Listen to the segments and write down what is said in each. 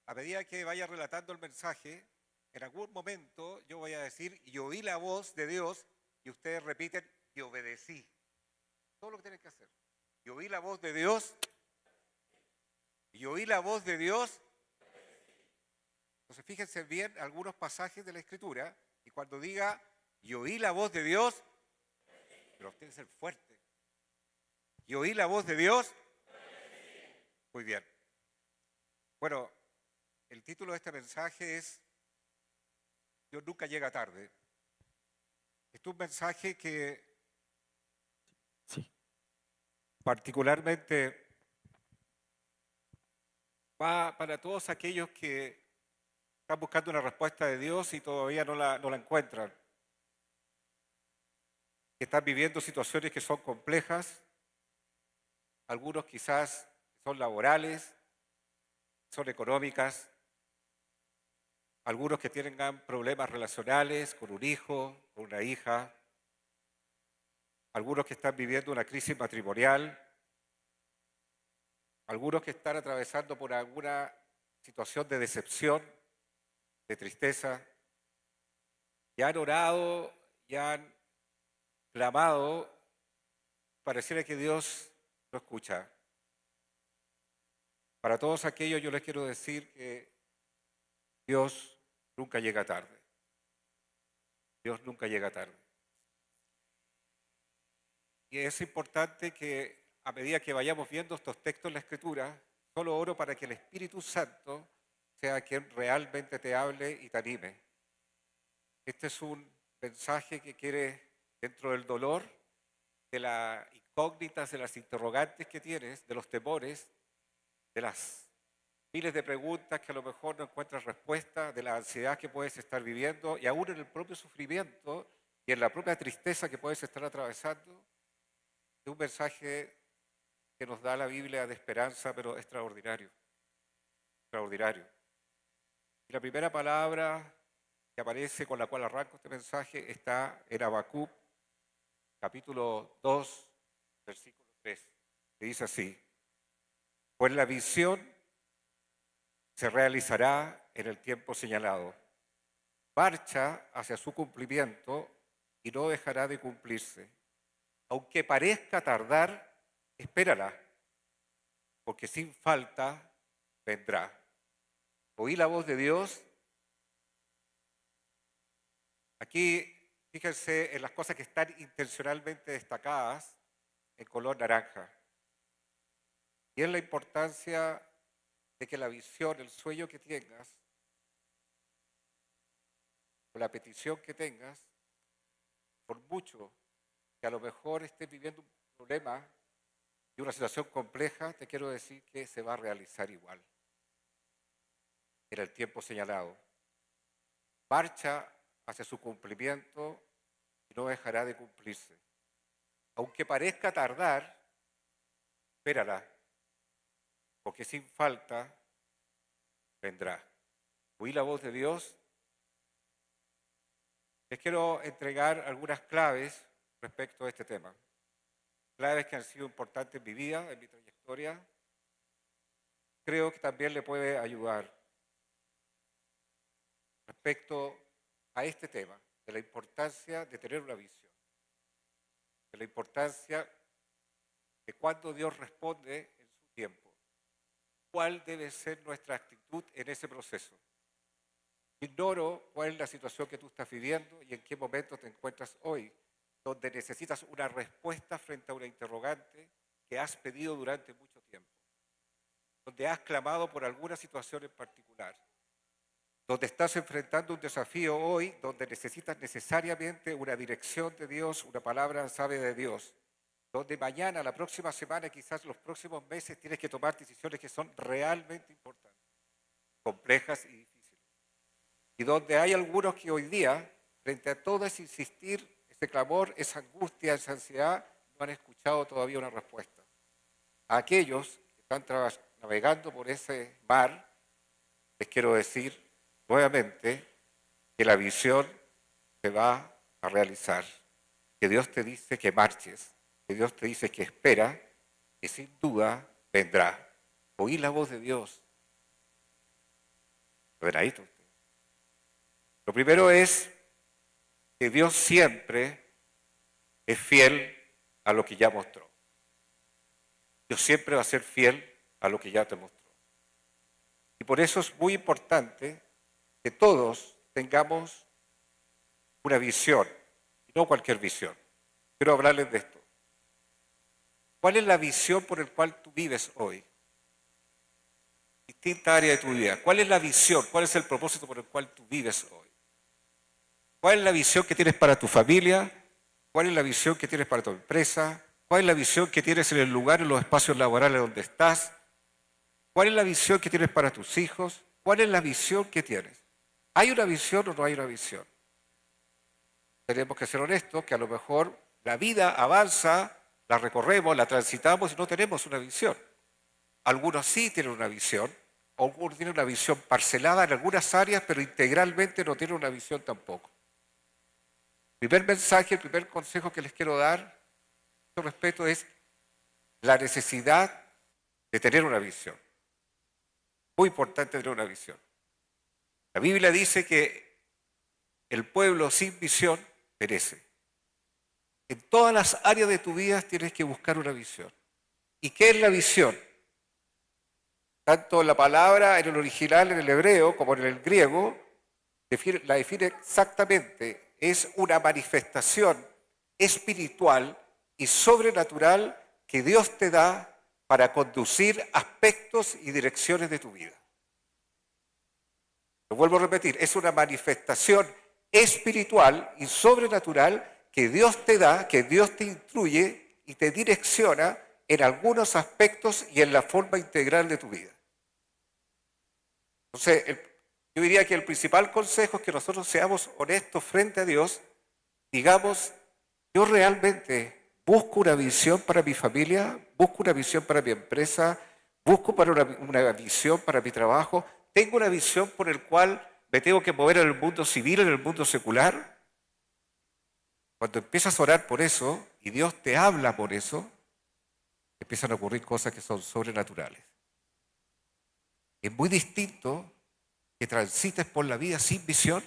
A medida que vaya relatando el mensaje, en algún momento yo voy a decir, y oí la voz de Dios, y ustedes repiten, y obedecí. Todo lo que tienen que hacer. Y oí la voz de Dios, y oí la voz de Dios. Entonces fíjense bien algunos pasajes de la Escritura, y cuando diga, y oí la voz de Dios, pero tiene que ser fuerte. Y oí la voz de Dios. Muy bien. Bueno, el título de este mensaje es Dios nunca llega tarde. Este es un mensaje que Sí. particularmente va para todos aquellos que están buscando una respuesta de Dios y todavía no la encuentran. Que están viviendo situaciones que son complejas, algunos quizás son laborales, son económicas, algunos que tienen problemas relacionales con un hijo, con una hija, algunos que están viviendo una crisis matrimonial, algunos que están atravesando por alguna situación de decepción, de tristeza, y han orado, y han clamado, pareciera que Dios no escucha. Para todos aquellos yo les quiero decir que Dios nunca llega tarde. Dios nunca llega tarde. Y es importante que a medida que vayamos viendo estos textos en la Escritura, solo oro para que el Espíritu Santo sea quien realmente te hable y te anime. Este es un mensaje que quiere, dentro del dolor, de las incógnitas, de las interrogantes que tienes, de los temores, de las miles de preguntas que a lo mejor no encuentras respuesta, de la ansiedad que puedes estar viviendo y aún en el propio sufrimiento y en la propia tristeza que puedes estar atravesando. Es un mensaje que nos da la Biblia de esperanza, pero extraordinario, extraordinario. Y la primera palabra que aparece con la cual arranco este mensaje está en Habacuc, capítulo 2, versículo 3, que dice así: pues la visión se realizará en el tiempo señalado, marcha hacia su cumplimiento y no dejará de cumplirse. Aunque parezca tardar, espérala, porque sin falta vendrá. Oí la voz de Dios. Aquí, fíjense en las cosas que están intencionalmente destacadas en color naranja. Y es la importancia de que la visión, el sueño que tengas, o la petición que tengas, por mucho que a lo mejor estés viviendo un problema y una situación compleja, te quiero decir que se va a realizar igual, en el tiempo señalado. Marcha hacia su cumplimiento y no dejará de cumplirse. Aunque parezca tardar, espérala, porque sin falta vendrá. Oí la voz de Dios. Les quiero entregar algunas claves respecto a este tema. Claves que han sido importantes en mi vida, en mi trayectoria. Creo que también le puede ayudar respecto a este tema, de la importancia de tener una visión, de la importancia de cuándo Dios responde en su tiempo, cuál debe ser nuestra actitud en ese proceso. Ignoro cuál es la situación que tú estás viviendo y en qué momento te encuentras hoy, donde necesitas una respuesta frente a una interrogante que has pedido durante mucho tiempo, donde has clamado por alguna situación en particular, donde estás enfrentando un desafío hoy, donde necesitas necesariamente una dirección de Dios, una palabra sabe de Dios, donde mañana, la próxima semana, quizás los próximos meses tienes que tomar decisiones que son realmente importantes, complejas y difíciles. Y donde hay algunos que hoy día, frente a todo ese insistir, ese clamor, esa angustia, esa ansiedad, no han escuchado todavía una respuesta. A aquellos que están navegando por ese mar, les quiero decir nuevamente que la visión se va a realizar, que Dios te dice que marches, que Dios te dice que espera que sin duda vendrá. Oí la voz de Dios. Verá. Lo primero es que Dios siempre es fiel a lo que ya mostró. Dios siempre va a ser fiel a lo que ya te mostró. Y por eso es muy importante que todos tengamos una visión, y no cualquier visión. Quiero hablarles de esto. ¿Cuál es la visión por la cual tú vives hoy? Distinta área de tu vida. ¿Cuál es la visión? ¿Cuál es el propósito por el cual tú vives hoy? ¿Cuál es la visión que tienes para tu familia? ¿Cuál es la visión que tienes para tu empresa? ¿Cuál es la visión que tienes en el lugar, en los espacios laborales donde estás? ¿Cuál es la visión que tienes para tus hijos? ¿Cuál es la visión que tienes? ¿Hay una visión o no hay una visión? Tenemos que ser honestos que a lo mejor la vida avanza, la recorremos, la transitamos y no tenemos una visión. Algunos sí tienen una visión, algunos tienen una visión parcelada en algunas áreas, pero integralmente no tienen una visión tampoco. El primer mensaje, el primer consejo que les quiero dar con respecto es la necesidad de tener una visión. Muy importante tener una visión. La Biblia dice que el pueblo sin visión perece. En todas las áreas de tu vida tienes que buscar una visión. ¿Y qué es la visión? Tanto la palabra en el original, en el hebreo, como en el griego, la define exactamente. Es una manifestación espiritual y sobrenatural que Dios te da para conducir aspectos y direcciones de tu vida. Lo vuelvo a repetir, es una manifestación espiritual y sobrenatural que Dios te da, que Dios te instruye y te direcciona en algunos aspectos y en la forma integral de tu vida. Entonces, yo diría que el principal consejo es que nosotros seamos honestos frente a Dios, digamos, yo realmente busco una visión para mi familia, busco una visión para mi empresa, busco una visión para mi trabajo, tengo una visión por la cual me tengo que mover en el mundo civil, en el mundo secular. Cuando empiezas a orar por eso y Dios te habla por eso, empiezan a ocurrir cosas que son sobrenaturales. Es muy distinto que transites por la vida sin visión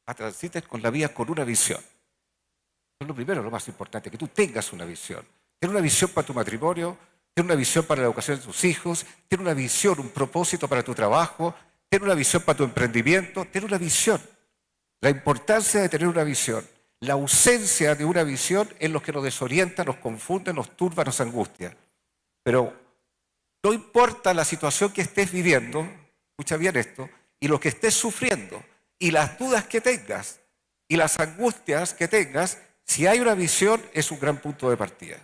a transites con la vida con una visión. Eso es lo primero, lo más importante, que tú tengas una visión. Tener una visión para tu matrimonio, tener una visión para la educación de tus hijos, tener una visión, un propósito para tu trabajo, tener una visión para tu emprendimiento, tener una visión. La importancia de tener una visión. La ausencia de una visión es lo que nos desorienta, nos confunde, nos turba, nos angustia. Pero no importa la situación que estés viviendo, escucha bien esto, y lo que estés sufriendo, y las dudas que tengas, y las angustias que tengas, si hay una visión es un gran punto de partida.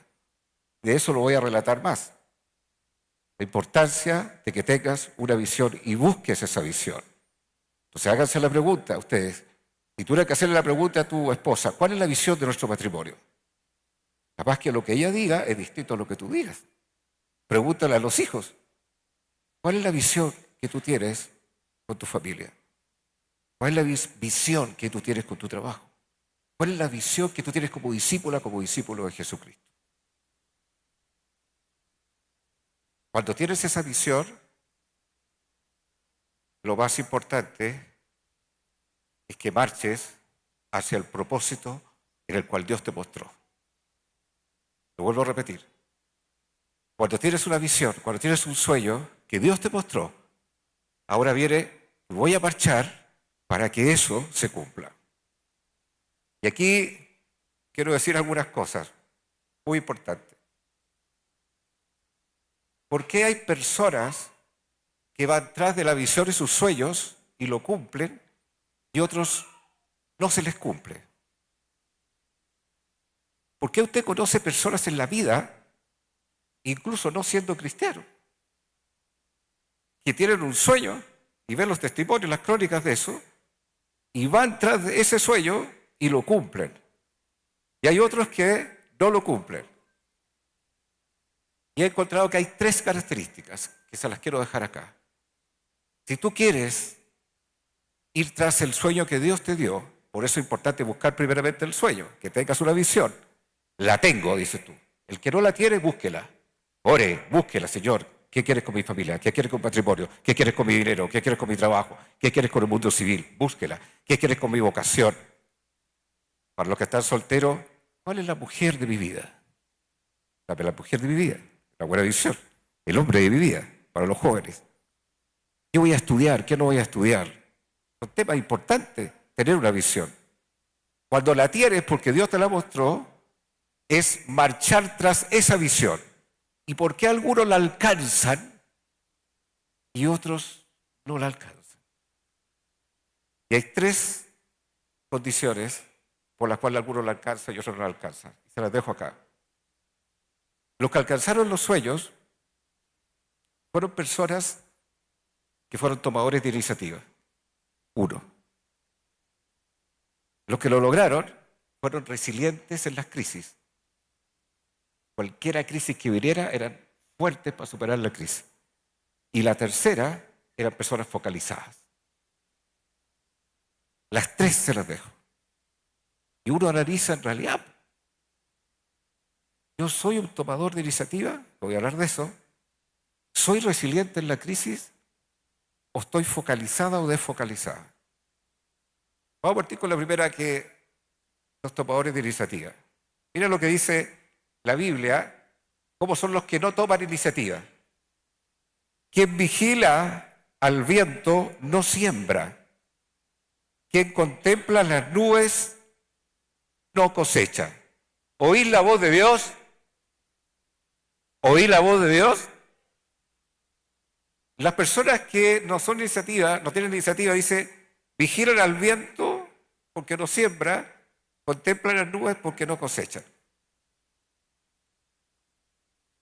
De eso lo voy a relatar más. La importancia de que tengas una visión y busques esa visión. Entonces háganse la pregunta ustedes. Si tuvieras que hacerle la pregunta a tu esposa, ¿cuál es la visión de nuestro matrimonio? Capaz que lo que ella diga es distinto a lo que tú digas. Pregúntale a los hijos, ¿cuál es la visión que tú tienes con tu familia? ¿Cuál es la visión que tú tienes con tu trabajo? ¿Cuál es la visión que tú tienes como discípula, como discípulo de Jesucristo? Cuando tienes esa visión, lo más importante es que marches hacia el propósito en el cual Dios te mostró. Lo vuelvo a repetir. Cuando tienes una visión, cuando tienes un sueño que Dios te mostró, ahora voy a marchar para que eso se cumpla. Y aquí quiero decir algunas cosas muy importantes. ¿Por qué hay personas que van tras de la visión y sus sueños y lo cumplen y otros no se les cumple? ¿Por qué usted conoce personas en la vida, incluso no siendo cristiano, que tienen un sueño y ven los testimonios, las crónicas de eso, y van tras de ese sueño y lo cumplen? Y hay otros que no lo cumplen. Y he encontrado que hay 3 características que se las quiero dejar acá. Si tú quieres ir tras el sueño que Dios te dio, por eso es importante buscar primeramente el sueño, que tengas una visión. La tengo, dices tú. El que no la tiene, búsquela. Ore, búsquela, Señor. ¿Qué quieres con mi familia? ¿Qué quieres con mi matrimonio? ¿Qué quieres con mi dinero? ¿Qué quieres con mi trabajo? ¿Qué quieres con el mundo civil? Búsquela. ¿Qué quieres con mi vocación? Para los que están solteros, ¿cuál es la mujer de mi vida? La mujer de mi vida, la buena visión. El hombre de mi vida, para los jóvenes. ¿Qué voy a estudiar? ¿Qué no voy a estudiar? Es un tema importante, tener una visión. Cuando la tienes porque Dios te la mostró, es marchar tras esa visión. ¿Y por qué algunos la alcanzan y otros no la alcanzan? Y hay tres condiciones por las cuales algunos la alcanzan y otros no la alcanzan. Se las dejo acá. Los que alcanzaron los sueños fueron personas que fueron tomadores de iniciativa. Uno. Los que lo lograron fueron resilientes en las crisis. Cualquier crisis que viniera eran fuertes para superar la crisis. Y la tercera eran personas focalizadas. Las tres se las dejo. Y uno analiza en realidad. Yo soy un tomador de iniciativa, voy a hablar de eso. ¿Soy resiliente en la crisis o estoy focalizada o desfocalizada? Vamos a partir con la primera, que los tomadores de iniciativa. Mira lo que dice la Biblia, cómo son los que no toman iniciativa. Quien vigila al viento no siembra. Quien contempla las nubes no cosecha. ¿Oís la voz de Dios? ¿Oí la voz de Dios? Las personas que no son iniciativa, no tienen iniciativa, dice, vigilan al viento porque no siembra, contemplan las nubes porque no cosechan.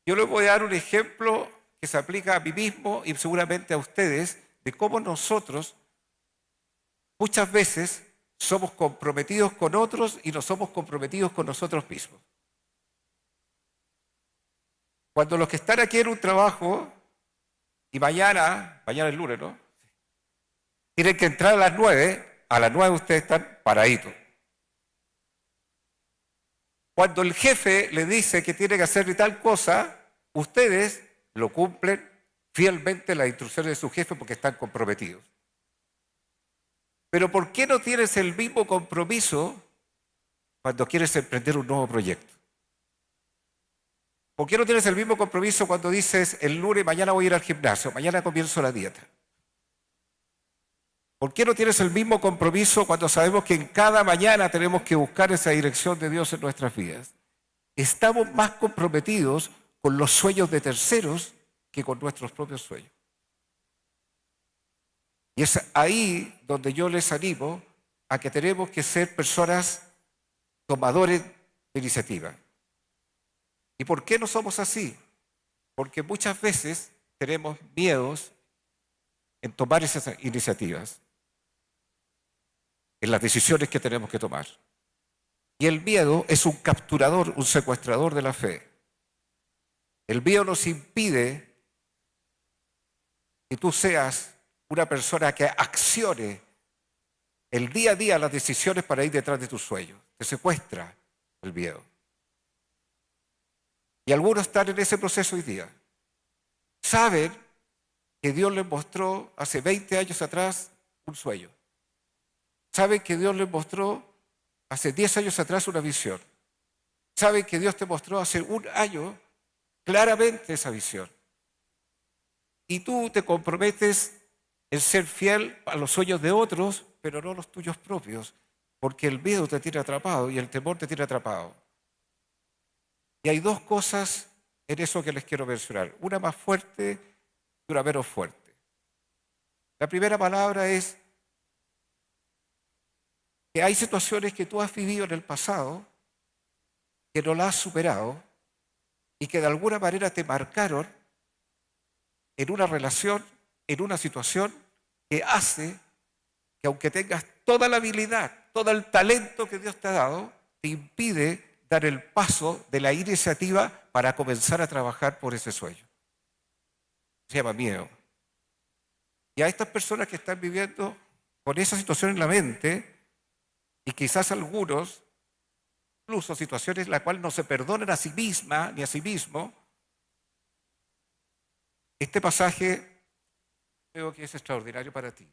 Yo les voy a dar un ejemplo que se aplica a mí mismo y seguramente a ustedes, de cómo nosotros muchas veces somos comprometidos con otros y no somos comprometidos con nosotros mismos. Cuando los que están aquí en un trabajo y mañana es lunes, ¿no? Tienen que entrar a las 9 ustedes están paraditos. Cuando el jefe le dice que tiene que hacer tal cosa, ustedes lo cumplen fielmente las instrucciones de su jefe porque están comprometidos. Pero ¿por qué no tienes el mismo compromiso cuando quieres emprender un nuevo proyecto? ¿Por qué no tienes el mismo compromiso cuando dices el lunes, mañana voy a ir al gimnasio, mañana comienzo la dieta? ¿Por qué no tienes el mismo compromiso cuando sabemos que en cada mañana tenemos que buscar esa dirección de Dios en nuestras vidas? Estamos más comprometidos con los sueños de terceros que con nuestros propios sueños. Y es ahí donde yo les animo a que tenemos que ser personas tomadores de iniciativa. ¿Y por qué no somos así? Porque muchas veces tenemos miedos en tomar esas iniciativas, en las decisiones que tenemos que tomar. Y el miedo es un capturador, un secuestrador de la fe. El miedo nos impide que tú seas una persona que accione el día a día las decisiones para ir detrás de tus sueños. Te secuestra el miedo. Y algunos están en ese proceso hoy día. Saben que Dios les mostró hace 20 años atrás un sueño. Saben que Dios les mostró hace 10 años atrás una visión. Saben que Dios te mostró hace un año claramente esa visión. Y tú te comprometes en ser fiel a los sueños de otros, pero no los tuyos propios, porque el miedo te tiene atrapado y el temor te tiene atrapado. Y hay dos cosas en eso que les quiero mencionar, una más fuerte y una menos fuerte. La primera palabra es que hay situaciones que tú has vivido en el pasado, que no las has superado y que de alguna manera te marcaron en una relación, en una situación que hace que aunque tengas toda la habilidad, todo el talento que Dios te ha dado, te impide dar el paso de la iniciativa para comenzar a trabajar por ese sueño. Se llama miedo. Y a estas personas que están viviendo con esa situación en la mente, y quizás algunos, incluso situaciones en las cuales no se perdonan a sí misma ni a sí mismo, Este pasaje creo que es extraordinario para ti.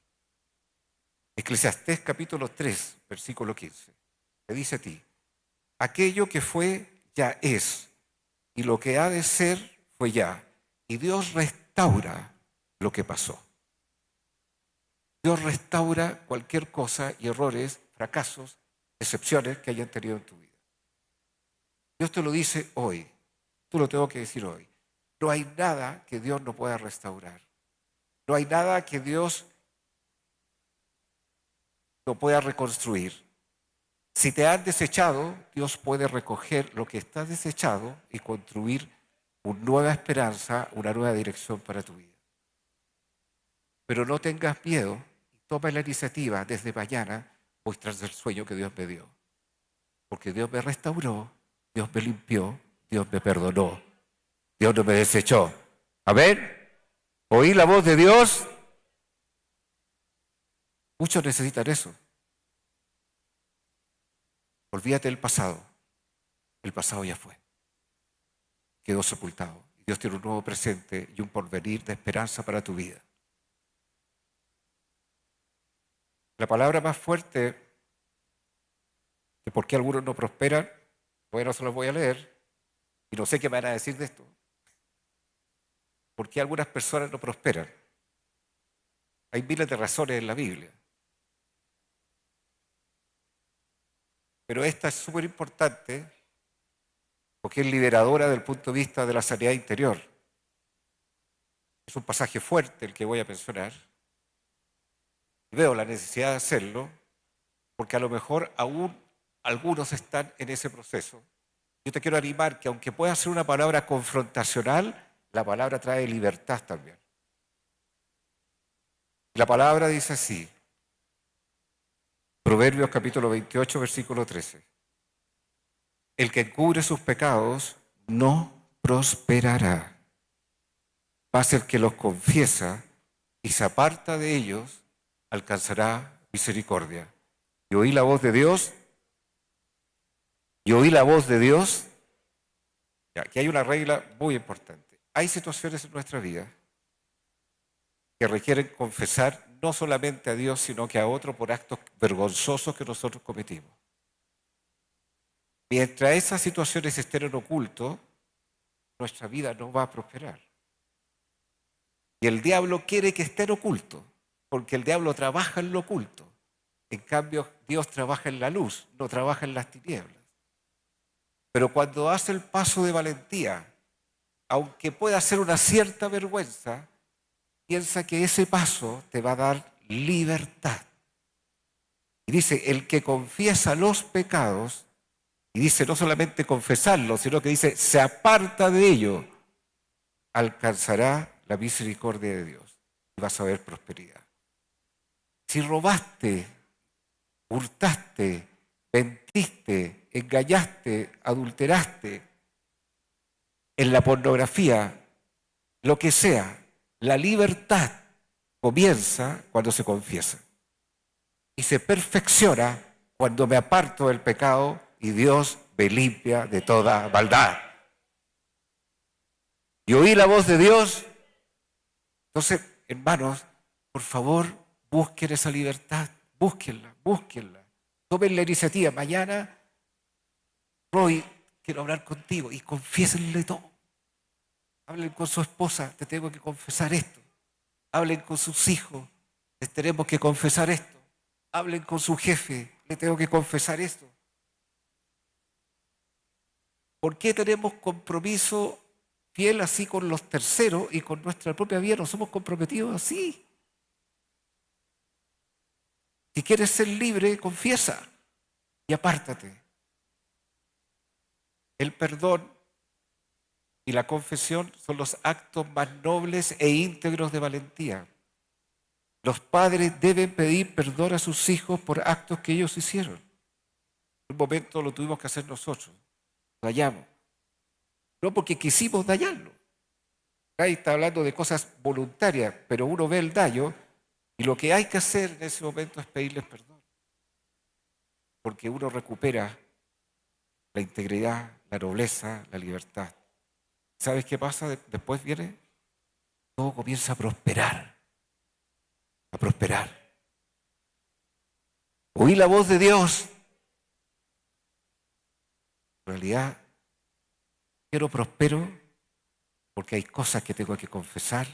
Eclesiastés capítulo 3, versículo 15. Te dice a ti, aquello que fue ya es, y lo que ha de ser fue ya. Y Dios restaura lo que pasó. Dios restaura cualquier cosa y errores, fracasos, decepciones que hayan tenido en tu vida. Dios te lo dice hoy. Tú lo tengo que decir hoy. No hay nada que Dios no pueda restaurar. No hay nada que Dios no pueda reconstruir. Si te han desechado, Dios puede recoger lo que está desechado y construir una nueva esperanza, una nueva dirección para tu vida. Pero no tengas miedo y toma la iniciativa desde mañana, pues tras el sueño que Dios me dio. Porque Dios me restauró, Dios me limpió, Dios me perdonó, Dios no me desechó. Amén. ¿Oí la voz de Dios? Muchos necesitan eso. Olvídate del pasado. El pasado ya fue. Quedó sepultado. Dios tiene un nuevo presente y un porvenir de esperanza para tu vida. La palabra más fuerte de por qué algunos no prosperan, bueno, se los voy a leer y no sé qué me van a decir de esto. ¿Por qué algunas personas no prosperan? Hay miles de razones en la Biblia. Pero esta es súper importante porque es liberadora desde el punto de vista de la sanidad interior. Es un pasaje fuerte el que voy a mencionar. Y veo la necesidad de hacerlo porque a lo mejor aún algunos están en ese proceso. Yo te quiero animar que aunque pueda ser una palabra confrontacional, la palabra trae libertad también. La palabra dice así, Proverbios capítulo 28, versículo 13. El que encubre sus pecados no prosperará, mas el que los confiesa y se aparta de ellos alcanzará misericordia. Y oí la voz de Dios, y oí la voz de Dios. Ya, aquí hay una regla muy importante. Hay situaciones en nuestra vida que requieren confesar no solamente a Dios, sino que a otro por actos vergonzosos que nosotros cometimos. Mientras esas situaciones estén en oculto, nuestra vida no va a prosperar. Y el diablo quiere que esté en oculto, porque el diablo trabaja en lo oculto. En cambio, Dios trabaja en la luz, no trabaja en las tinieblas. Pero cuando hace el paso de valentía, aunque pueda ser una cierta vergüenza, piensa que ese paso te va a dar libertad. Y dice, el que confiesa los pecados, y dice no solamente confesarlos, sino que dice, se aparta de ello, alcanzará la misericordia de Dios y vas a ver prosperidad. Si robaste, hurtaste, mentiste, engañaste, adulteraste, en la pornografía, lo que sea, la libertad comienza cuando se confiesa y se perfecciona cuando me aparto del pecado y Dios me limpia de toda maldad. Y oí la voz de Dios. Entonces, hermanos, por favor, busquen esa libertad, búsquenla, búsquenla. Tomen la iniciativa. Mañana, Roy, quiero hablar contigo y confiésenle todo. Hablen con su esposa, te tengo que confesar esto. Hablen con sus hijos, les tenemos que confesar esto. Hablen con su jefe, le tengo que confesar esto. ¿Por qué tenemos compromiso fiel así con los terceros y con nuestra propia vida? ¿No somos comprometidos así? Si quieres ser libre, confiesa y apártate. El perdón y la confesión son los actos más nobles e íntegros de valentía. Los padres deben pedir perdón a sus hijos por actos que ellos hicieron. En un momento lo tuvimos que hacer nosotros. Dañamos. No porque quisimos dañarlo. Ahí está hablando de cosas voluntarias, pero uno ve el daño y lo que hay que hacer en ese momento es pedirles perdón. Porque uno recupera la integridad, la nobleza, la libertad. ¿Sabes qué pasa? Después viene todo comienza a prosperar, a prosperar. Oí la voz de Dios. En realidad, quiero prospero porque hay cosas que tengo que confesar,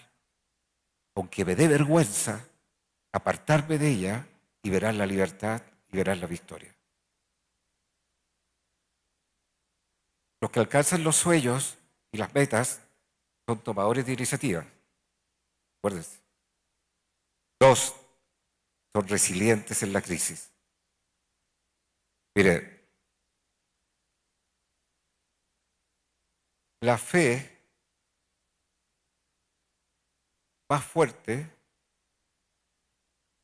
aunque me dé vergüenza, apartarme de ella y verás la libertad y verás la victoria. Los que alcanzan los sueños y las metas son tomadores de iniciativa. Acuérdense. 2, son resilientes en la crisis. Mire, la fe más fuerte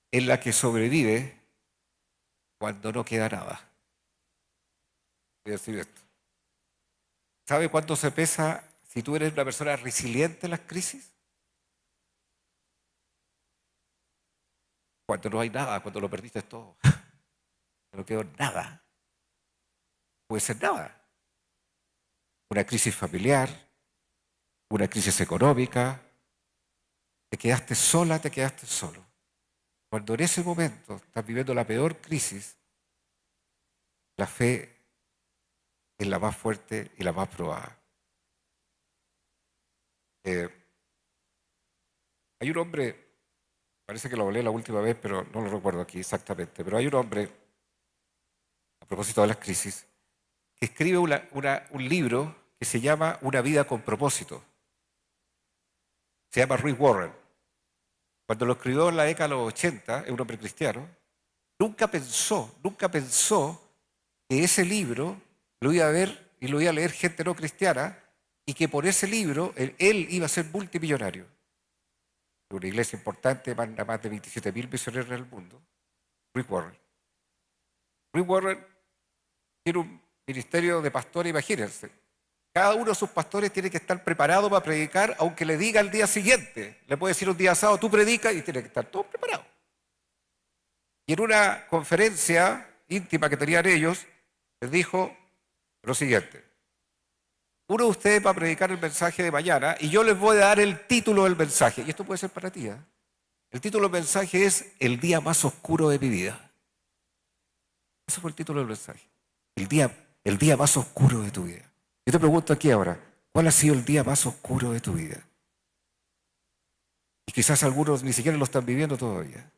es la que sobrevive cuando no queda nada. Voy a decir esto. ¿Sabe cuánto se pesa si tú eres una persona resiliente en las crisis? Cuando no hay nada, cuando lo perdiste todo. No quedó nada. Puede ser nada. Una crisis familiar, una crisis económica. Te quedaste sola, te quedaste solo. Cuando en ese momento estás viviendo la peor crisis, la fe es la más fuerte y la más probada. Hay un hombre, parece que lo hablé la última vez, pero no lo recuerdo aquí exactamente, pero hay un hombre, a propósito de las crisis, que escribe un libro que se llama Una vida con propósito. Se llama Rick Warren. Cuando lo escribió en la década de los 80, es un hombre cristiano, nunca pensó que ese libro lo iba a ver y lo iba a leer gente no cristiana y que por ese libro él iba a ser multimillonario. Una iglesia importante, manda más de 27.000 misioneros en el mundo. Rick Warren. Rick Warren tiene un ministerio de pastores, imagínense. Cada uno de sus pastores tiene que estar preparado para predicar, aunque le diga el día siguiente. Le puede decir un día sábado, tú predicas, y tiene que estar todo preparado. Y en una conferencia íntima que tenían ellos, les dijo lo siguiente: uno de ustedes va a predicar el mensaje de mañana y yo les voy a dar el título del mensaje. Y esto puede ser para ti, ¿eh? El título del mensaje es El día más oscuro de mi vida. Ese fue el título del mensaje. El día más oscuro de tu vida. Yo te pregunto aquí ahora, ¿cuál ha sido el día más oscuro de tu vida? Y quizás algunos ni siquiera lo están viviendo todavía.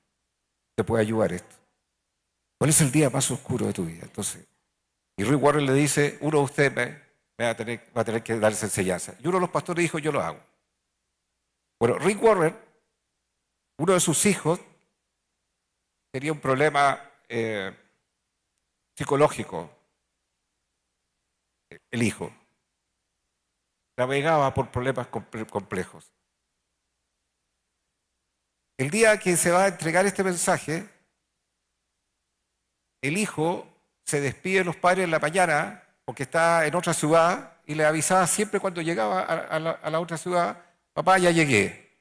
Te puede ayudar esto. ¿Cuál es el día más oscuro de tu vida? Entonces, y Rick Warren le dice, uno de ustedes va a tener que dar esa enseñanza. Y uno de los pastores dijo, yo lo hago. Bueno, Rick Warren, uno de sus hijos, tenía un problema psicológico. El hijo navegaba por problemas complejos. El día que se va a entregar este mensaje, el hijo se despide de los padres en la mañana porque está en otra ciudad y le avisaba siempre cuando llegaba a la otra ciudad, papá, ya llegué.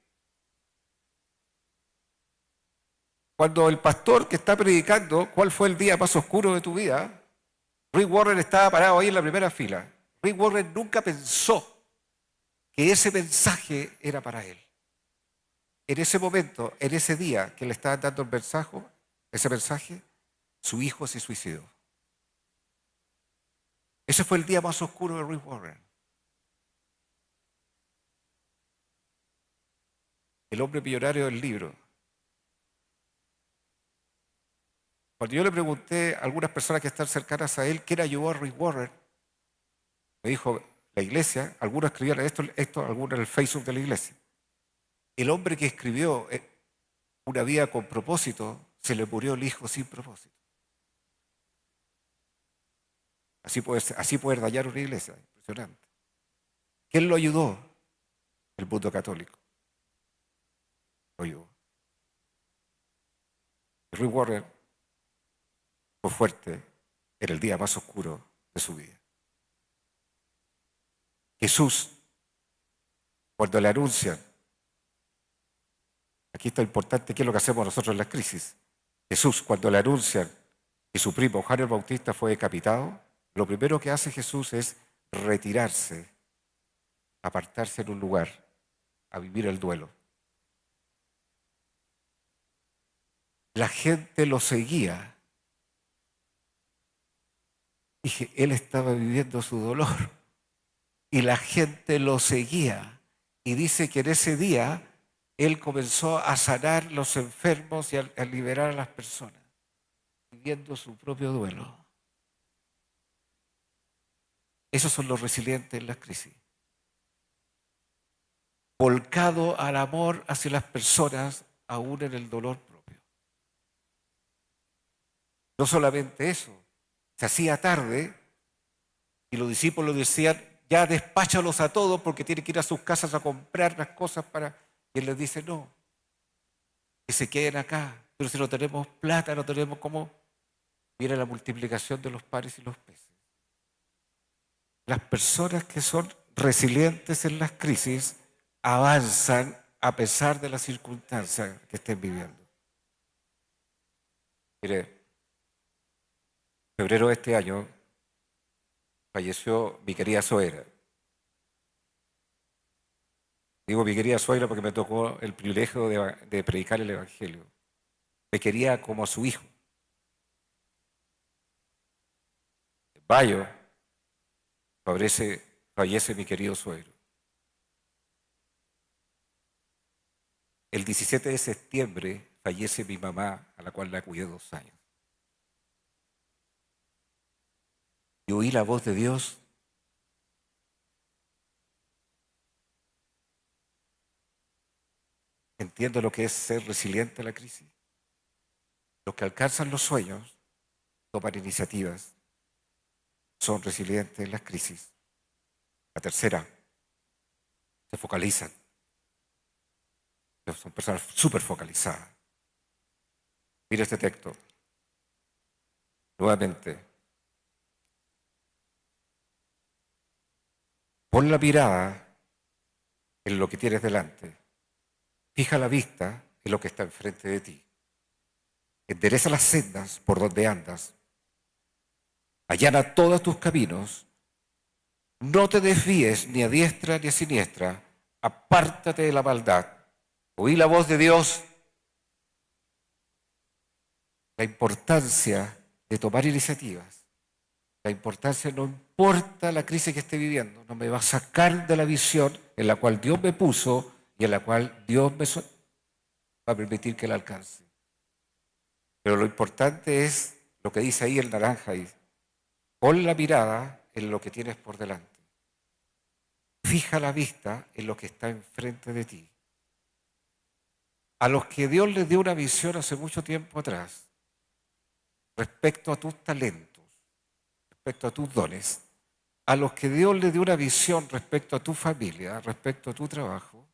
Cuando el pastor que está predicando cuál fue el día más oscuro de tu vida, Rick Warren estaba parado ahí en la primera fila. Rick Warren nunca pensó que ese mensaje era para él. En ese momento, en ese día que le estaban dando el mensaje, ese mensaje, su hijo se suicidó. Ese fue el día más oscuro de Rick Warren. El hombre millonario del libro. Cuando yo le pregunté a algunas personas que están cercanas a él, ¿quién ayudó a Rick Warren? Me dijo, la iglesia. Algunos escribían esto algunos en el Facebook de la iglesia. El hombre que escribió Una vida con propósito, se le murió el hijo sin propósito. Así puede dañar una iglesia, impresionante. ¿Quién lo ayudó? El mundo católico. Lo ayudó. Rick Warren fue fuerte en el día más oscuro de su vida. Jesús, cuando le anuncian, aquí está importante qué es lo que hacemos nosotros en las crisis. Jesús, cuando le anuncian que su primo Juan el Bautista fue decapitado, lo primero que hace Jesús es retirarse, apartarse en un lugar a vivir el duelo. La gente lo seguía. Dije, él estaba viviendo su dolor y la gente lo seguía. Y dice que en ese día él comenzó a sanar los enfermos y a liberar a las personas, viviendo su propio duelo. Esos son los resilientes en las crisis. Volcado al amor hacia las personas, aún en el dolor propio. No solamente eso, se hacía tarde y los discípulos decían, ya despáchalos a todos porque tienen que ir a sus casas a comprar las cosas para... Y él les dice, no, que se queden acá, pero si no tenemos plata, no tenemos cómo... Mira la multiplicación de los panes y los peces. Las personas que son resilientes en las crisis avanzan a pesar de las circunstancias que estén viviendo. Mire, en febrero de este año falleció mi querida suegra. Digo mi querida suegra porque me tocó el privilegio de predicar el Evangelio. Me quería como a su hijo. En mayo fallece mi querido suegro. El 17 de septiembre fallece mi mamá, a la cual la cuidé 2 años. Y oí la voz de Dios. Entiendo lo que es ser resiliente a la crisis. Los que alcanzan los sueños toman iniciativas, son resilientes en las crisis. La tercera, se focalizan. Son personas súper focalizadas. Mira este texto. Nuevamente. Pon la mirada en lo que tienes delante. Fija la vista en lo que está enfrente de ti. Endereza las sendas por donde andas. Allana todos tus caminos. No te desvíes ni a diestra ni a siniestra. Apártate de la maldad. Oí la voz de Dios. La importancia de tomar iniciativas. La importancia, no importa la crisis que esté viviendo, no me va a sacar de la visión en la cual Dios me puso y en la cual Dios me va a permitir que la alcance. Pero lo importante es lo que dice ahí el naranja. Pon la mirada en lo que tienes por delante. Fija la vista en lo que está enfrente de ti. A los que Dios les dio una visión hace mucho tiempo atrás, respecto a tus talentos, respecto a tus dones, a los que Dios les dio una visión respecto a tu familia, respecto a tu trabajo,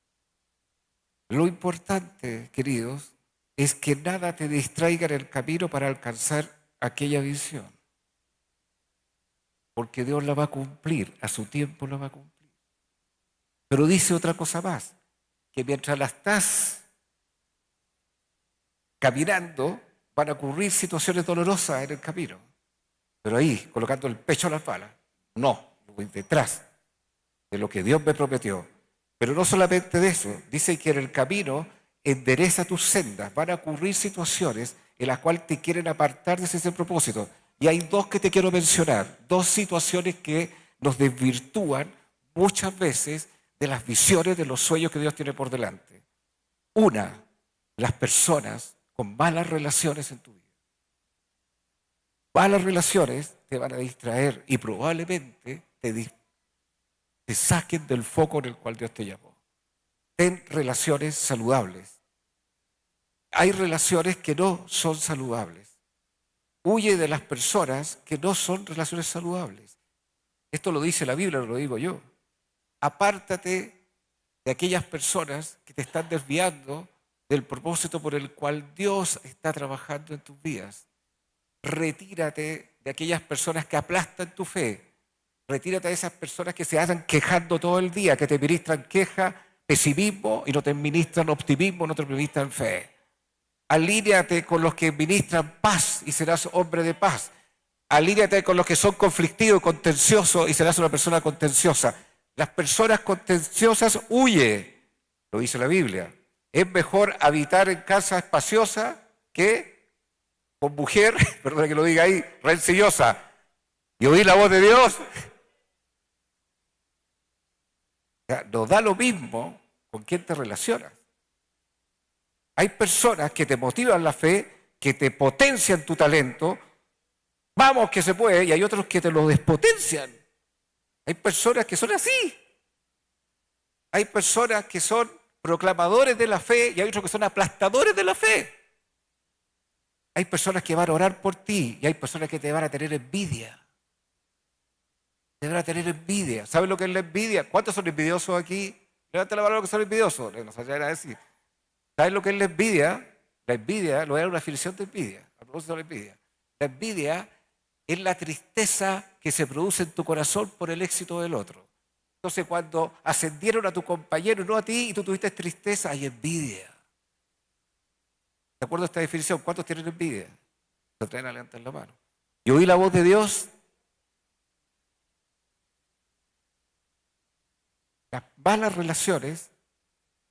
lo importante, queridos, es que nada te distraiga en el camino para alcanzar aquella visión. Porque Dios la va a cumplir, a su tiempo la va a cumplir. Pero dice otra cosa más, que mientras la estás caminando, van a ocurrir situaciones dolorosas en el camino. Pero ahí, colocando el pecho a las balas, no, voy detrás de lo que Dios me prometió. Pero no solamente de eso, dice que en el camino endereza tus sendas, van a ocurrir situaciones en las cuales te quieren apartar de ese propósito. Y hay 2 que te quiero mencionar, 2 situaciones que nos desvirtúan muchas veces de las visiones, de los sueños que Dios tiene por delante. Una, las personas con malas relaciones en tu vida. Malas relaciones te van a distraer y probablemente te saquen del foco en el cual Dios te llamó. Ten relaciones saludables. Hay relaciones que no son saludables. Huye de las personas que no son relaciones saludables. Esto lo dice la Biblia, no lo digo yo. Apártate de aquellas personas que te están desviando del propósito por el cual Dios está trabajando en tus vidas. Retírate de aquellas personas que aplastan tu fe. Retírate de esas personas que se andan quejando todo el día, que te ministran queja, pesimismo y no te ministran optimismo, no te ministran fe. Alíneate con los que ministran paz y serás hombre de paz. Alíneate con los que son conflictivos y contenciosos y serás una persona contenciosa. Las personas contenciosas huye. Lo dice la Biblia. Es mejor habitar en casa espaciosa que con mujer, perdón que lo diga ahí, rencillosa. Y oír la voz de Dios. O sea, nos da lo mismo con quién te relacionas. Hay personas que te motivan la fe, que te potencian tu talento. Vamos que se puede. Y hay otros que te lo despotencian. Hay personas que son así. Hay personas que son proclamadores de la fe y hay otros que son aplastadores de la fe. Hay personas que van a orar por ti y hay personas que te van a tener envidia. Te van a tener envidia. ¿Sabes lo que es la envidia? ¿Cuántos son envidiosos aquí? Levanta la mano los que son envidiosos. No se vayan a decir. ¿Sabes lo que es la envidia? La envidia, lo voy a dar una definición de envidia. A propósito de la envidia. La envidia es la tristeza que se produce en tu corazón por el éxito del otro. Entonces, cuando ascendieron a tu compañero y no a ti, y tú tuviste tristeza, hay envidia. ¿De acuerdo a esta definición? ¿Cuántos tienen envidia? Se traen a levantar la mano. Y oí la voz de Dios. Las malas relaciones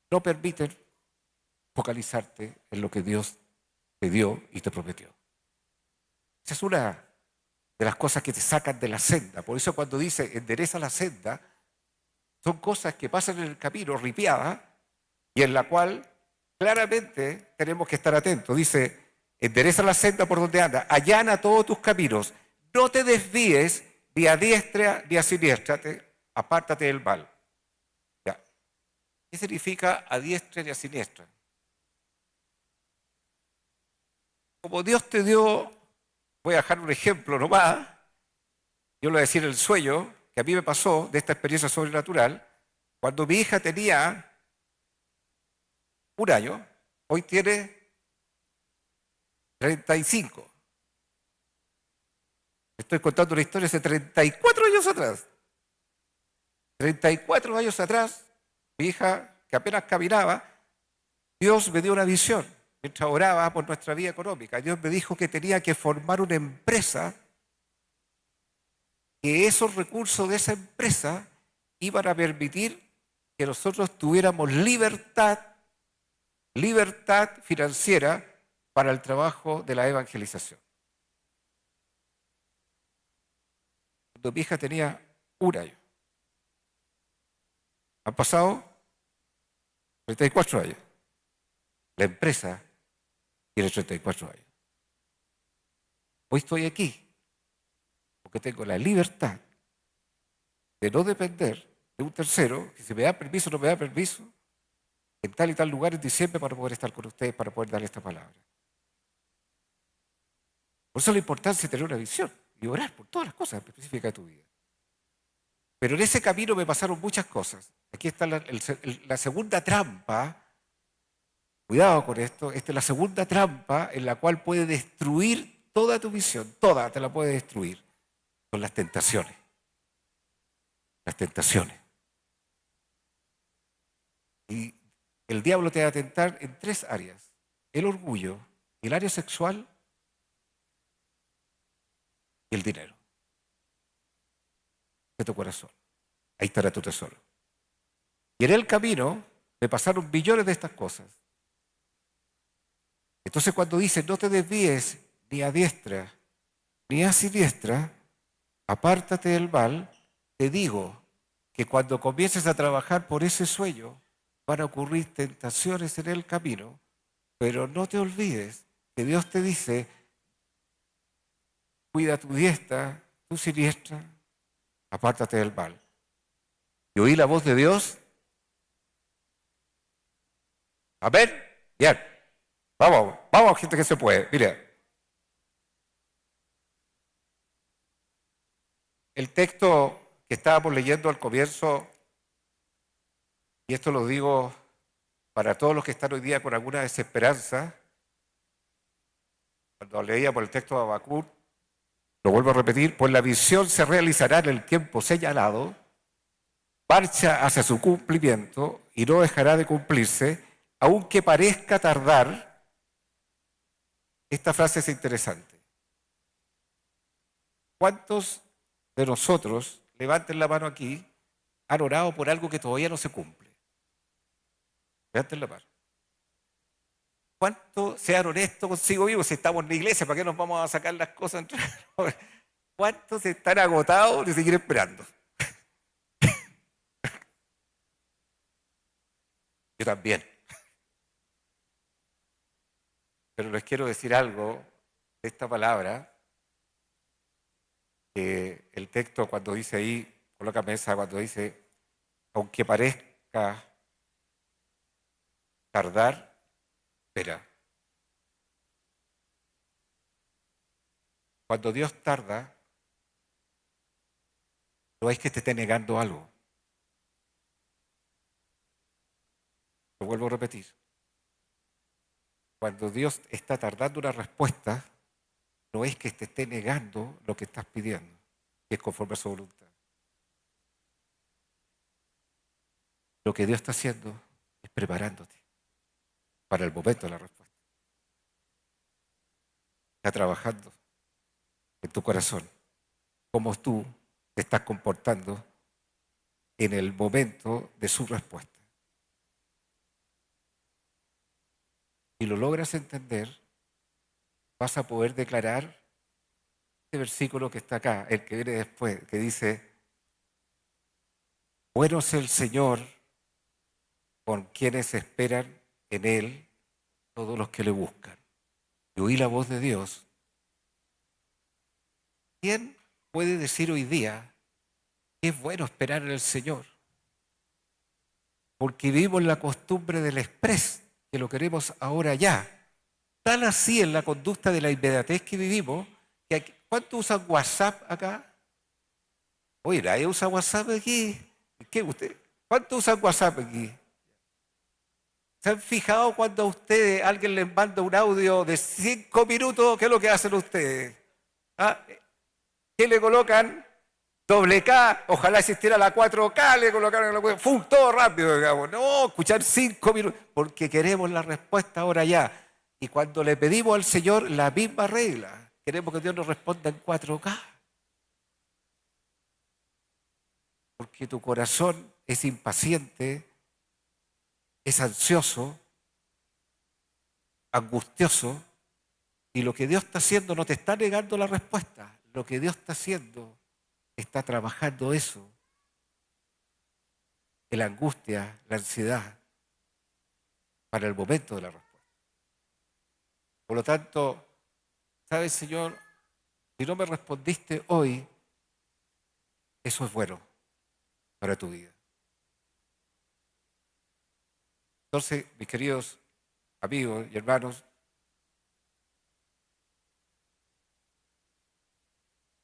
no permiten focalizarte en lo que Dios te dio y te prometió. Esa es una de las cosas que te sacan de la senda. Por eso cuando dice endereza la senda, son cosas que pasan en el camino, ripiadas, y en la cual claramente tenemos que estar atentos. Dice, endereza la senda por donde anda, allana todos tus caminos, no te desvíes ni a diestra ni a siniestra, apártate del mal. Ya. ¿Qué significa a diestra y a siniestra? Como Dios te dio, voy a dejar un ejemplo nomás, yo lo voy a decir el sueño que a mí me pasó de esta experiencia sobrenatural, cuando mi hija tenía 1 año, hoy tiene 35. Estoy contando una historia de 34 años atrás. 34 años atrás, mi hija, que apenas caminaba, Dios me dio una visión mientras oraba por nuestra vida económica. Dios me dijo que tenía que formar una empresa, que esos recursos de esa empresa iban a permitir que nosotros tuviéramos libertad financiera para el trabajo de la evangelización. Cuando mi hija tenía 1 año. Han pasado 34 años. La empresa tiene 34 años. Hoy estoy aquí porque tengo la libertad de no depender de un tercero, que si me da permiso o no me da permiso, en tal y tal lugar en diciembre para poder estar con ustedes, para poder darle esta palabra. Por eso la importancia de tener una visión y orar por todas las cosas específicas de tu vida. Pero en ese camino me pasaron muchas cosas. Aquí está la segunda trampa. Cuidado con esto. Esta es la segunda trampa en la cual puede destruir toda tu visión. Toda te la puede destruir. Son las tentaciones. Las tentaciones. Y el diablo te va a tentar en 3 áreas. El orgullo, el área sexual y el dinero. De tu corazón. Ahí estará tu tesoro. Y en el camino me pasaron billones de estas cosas. Entonces cuando dice no te desvíes ni a diestra ni a siniestra, apártate del mal, te digo que cuando comiences a trabajar por ese sueño van a ocurrir tentaciones en el camino, pero no te olvides que Dios te dice, cuida tu diestra, tu siniestra, apártate del mal. Y oí la voz de Dios. Amén. Bien. Vamos, gente que se puede. Mire. El texto que estábamos leyendo al comienzo, y esto lo digo para todos los que están hoy día con alguna desesperanza, cuando leíamos el texto de Habacuc, lo vuelvo a repetir, pues la visión se realizará en el tiempo señalado, marcha hacia su cumplimiento y no dejará de cumplirse, aunque parezca tardar. Esta frase es interesante. ¿Cuántos de nosotros, levanten la mano aquí, han orado por algo que todavía no se cumple? Levanten la mano. ¿Cuánto sean honestos consigo mismos? Si estamos en la iglesia, ¿para qué nos vamos a sacar las cosas entre nosotros? ¿Cuántos están agotados de seguir esperando? Yo también. Pero les quiero decir algo de esta palabra, que el texto cuando dice ahí, colócame esa, cuando dice, aunque parezca tardar, espera. Cuando Dios tarda, no es que te esté negando algo. Lo vuelvo a repetir. Cuando Dios está tardando una respuesta, no es que te esté negando lo que estás pidiendo, que es conforme a su voluntad. Lo que Dios está haciendo es preparándote para el momento de la respuesta. Está trabajando en tu corazón, cómo tú te estás comportando en el momento de su respuesta. Si lo logras entender, vas a poder declarar este versículo que está acá, el que viene después, que dice, bueno es el Señor con quienes esperan en Él todos los que le buscan. Y oí la voz de Dios. ¿Quién puede decir hoy día que es bueno esperar en el Señor? Porque vivimos la costumbre del exprés, que lo queremos ahora ya. Tan así en la conducta de la inmediatez que vivimos, que aquí, ¿cuántos usan WhatsApp acá? Oye, ¿nadie usa WhatsApp aquí? ¿Qué usted? ¿Cuántos usan WhatsApp aquí? ¿Se han fijado cuando a ustedes alguien les manda un audio de 5 minutos? ¿Qué es lo que hacen ustedes? ¿Ah? ¿Qué le colocan? Doble K, ojalá existiera la 4K, le colocaron la ¡fum! Todo rápido, digamos. No, escuchar 5 minutos, porque queremos la respuesta ahora ya. Y cuando le pedimos al Señor la misma regla, queremos que Dios nos responda en 4K. Porque tu corazón es impaciente, es ansioso, angustioso, y lo que Dios está haciendo no te está negando la respuesta. Lo que Dios está haciendo está trabajando eso, que la angustia, la ansiedad, para el momento de la respuesta. Por lo tanto, ¿sabes, Señor? Si no me respondiste hoy, eso es bueno para tu vida. Entonces, mis queridos amigos y hermanos,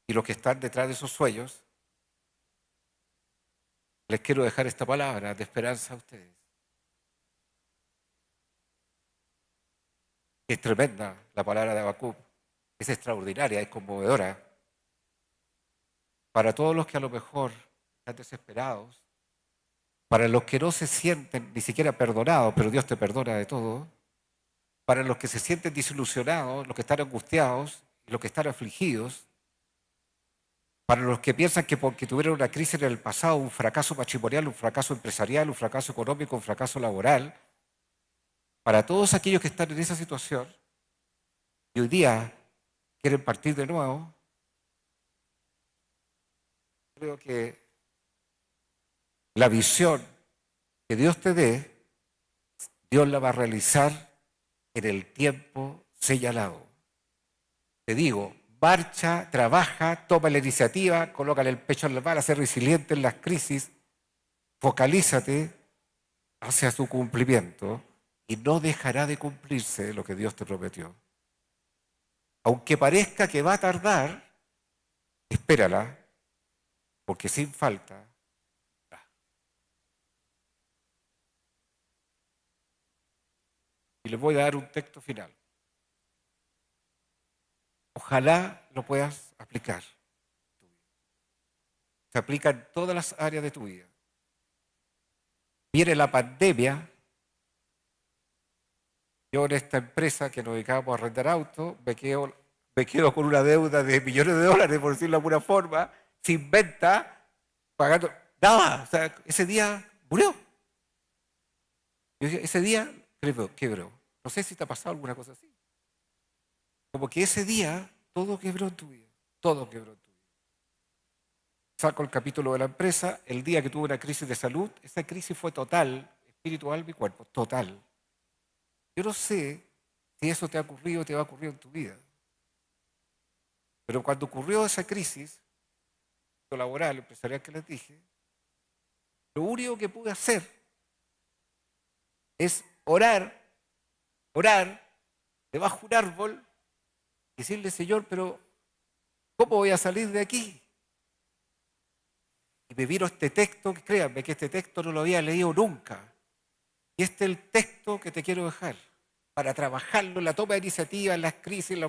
y los que están detrás de esos sueños, les quiero dejar esta palabra de esperanza a ustedes. Es tremenda la palabra de Habacuc, es extraordinaria, es conmovedora. Para todos los que a lo mejor están desesperados, para los que no se sienten ni siquiera perdonados, pero Dios te perdona de todo, para los que se sienten desilusionados, los que están angustiados, los que están afligidos, para los que piensan que porque tuvieron una crisis en el pasado, un fracaso matrimonial, un fracaso empresarial, un fracaso económico, un fracaso laboral, para todos aquellos que están en esa situación y hoy día quieren partir de nuevo, creo que la visión que Dios te dé, Dios la va a realizar en el tiempo señalado. Te digo, marcha, trabaja, toma la iniciativa, colócale el pecho en la bala, sé resiliente en las crisis, focalízate hacia su cumplimiento y no dejará de cumplirse lo que Dios te prometió. Aunque parezca que va a tardar, espérala, porque sin falta. Y les voy a dar un texto final. Ojalá lo puedas aplicar. Se aplica en todas las áreas de tu vida. Viene la pandemia. Yo en esta empresa que nos dedicamos a arrendar autos, me quedo con una deuda de millones de dólares, por decirlo de alguna forma, sin venta, pagando nada. O sea, ese día murió. Yo dije, ese día quebró. No sé si te ha pasado alguna cosa así. Como que ese día todo quebró en tu vida. Todo quebró en tu vida. Saco el capítulo de la empresa, el día que tuve una crisis de salud, esa crisis fue total, espíritu, alma y cuerpo, total. Yo no sé si eso te ha ocurrido o te va a ocurrir en tu vida. Pero cuando ocurrió esa crisis laboral, empresarial que les dije, lo único que pude hacer es orar debajo de un árbol y decirle, Señor, pero ¿cómo voy a salir de aquí? Y me vino este texto, créanme que este texto no lo había leído nunca. Y este es el texto que te quiero dejar para trabajarlo en la toma de iniciativa, en las crisis,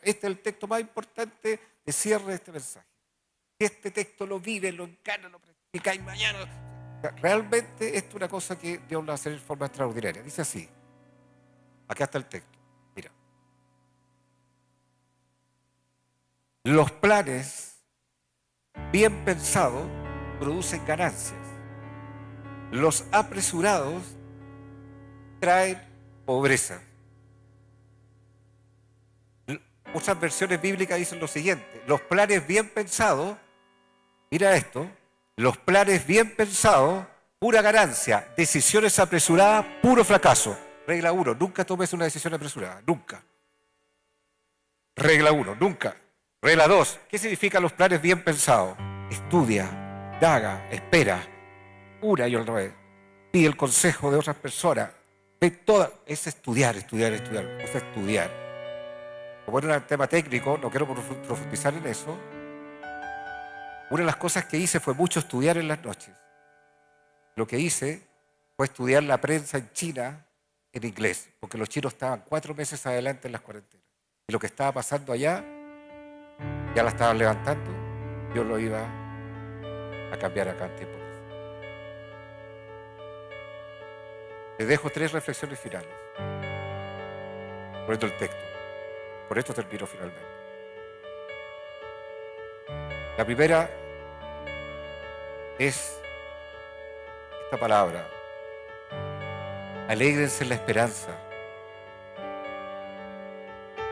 este es el texto más importante de cierre de este mensaje. Si este texto lo vive, lo encarna, lo practica y mañana. Realmente esto es una cosa que Dios lo va a hacer de forma extraordinaria. Dice así. Acá está el texto. Mira. Los planes bien pensados producen ganancias. Los apresurados traen pobreza. Muchas versiones bíblicas dicen lo siguiente: los planes bien pensados, mira esto, los planes bien pensados, pura ganancia, decisiones apresuradas, puro fracaso. Regla 1, nunca tomes una decisión apresurada, nunca. Regla 1, nunca. Regla 2, ¿qué significan los planes bien pensados? Estudia, daga, espera, una y otra vez. Pide el consejo de otras personas. Es estudiar, es estudiar. Como era un tema técnico, no quiero profundizar en eso. Una de las cosas que hice fue mucho estudiar en las noches. Lo que hice fue estudiar la prensa en China en inglés, porque los chinos estaban 4 meses adelante en las cuarentenas. Y lo que estaba pasando allá, ya la estaban levantando, yo lo iba a cambiar acá en tiempo. Les dejo 3 reflexiones finales. Por esto el texto. Por esto termino finalmente. La primera es esta palabra. Alégrense en la esperanza.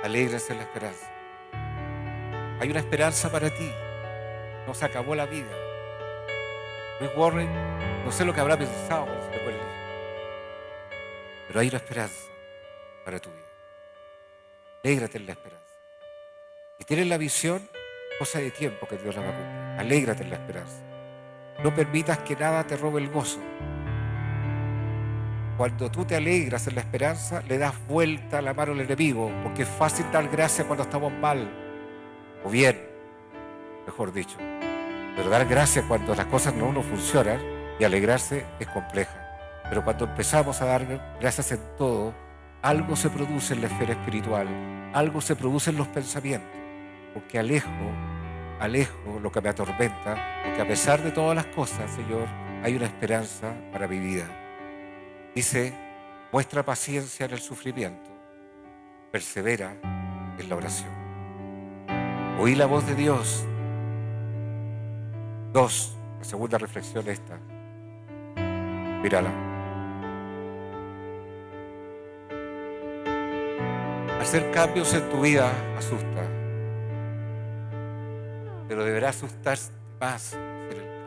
Alégrense en la esperanza. Hay una esperanza para ti. No se acabó la vida. Rick Warren, no sé lo que habrá pensado cuando se le fue el hijo. Pero hay una esperanza para tu vida. Alégrate en la esperanza. Si tienes la visión, cosa de tiempo que Dios la va a cumplir. Alégrate en la esperanza. No permitas que nada te robe el gozo. Cuando tú te alegras en la esperanza, le das vuelta a la mano al enemigo, porque es fácil dar gracias cuando estamos mal, o bien, mejor dicho. Pero dar gracias cuando las cosas no funcionan y alegrarse es compleja. Pero cuando empezamos a dar gracias en todo, algo se produce en la esfera espiritual, algo se produce en los pensamientos, porque alejo lo que me atormenta, porque a pesar de todas las cosas, Señor, hay una esperanza para mi vida. Dice, muestra paciencia en el sufrimiento, persevera en la oración. Oí la voz de Dios. 2, la segunda reflexión esta. Mírala. Hacer cambios en tu vida asusta, pero deberá asustarse más hacer el cambio.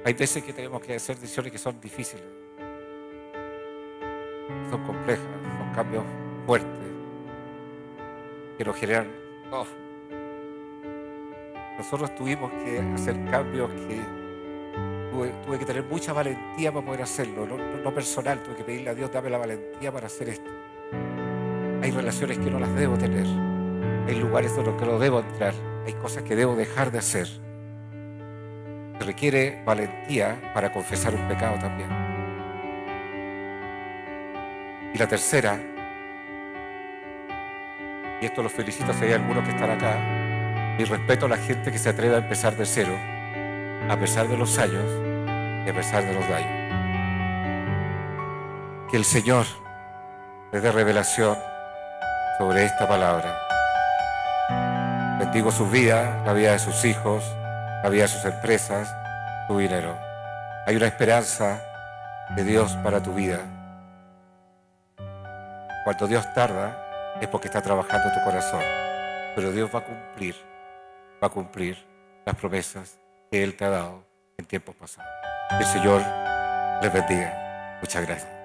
Hay veces que tenemos que hacer decisiones que son difíciles, son complejas, son cambios fuertes, que nos generan. Nosotros tuvimos que hacer cambios que tuve que tener mucha valentía para poder hacerlo, no personal, tuve que pedirle a Dios, dame la valentía para hacer esto. Hay relaciones que no las debo tener, hay lugares en los que no debo entrar, hay cosas que debo dejar de hacer. Se requiere valentía para confesar un pecado también. Y la tercera, y esto los felicito si hay algunos que están acá, y respeto a la gente que se atreve a empezar de cero, a pesar de los años y a pesar de los daños. Que el Señor les dé revelación sobre esta palabra. Bendigo sus vidas, la vida de sus hijos, la vida de sus empresas, tu dinero. Hay una esperanza de Dios para tu vida. Cuando Dios tarda es porque está trabajando en tu corazón, pero Dios va a cumplir las promesas que Él te ha dado en tiempos pasados. Que el Señor les bendiga. Muchas gracias.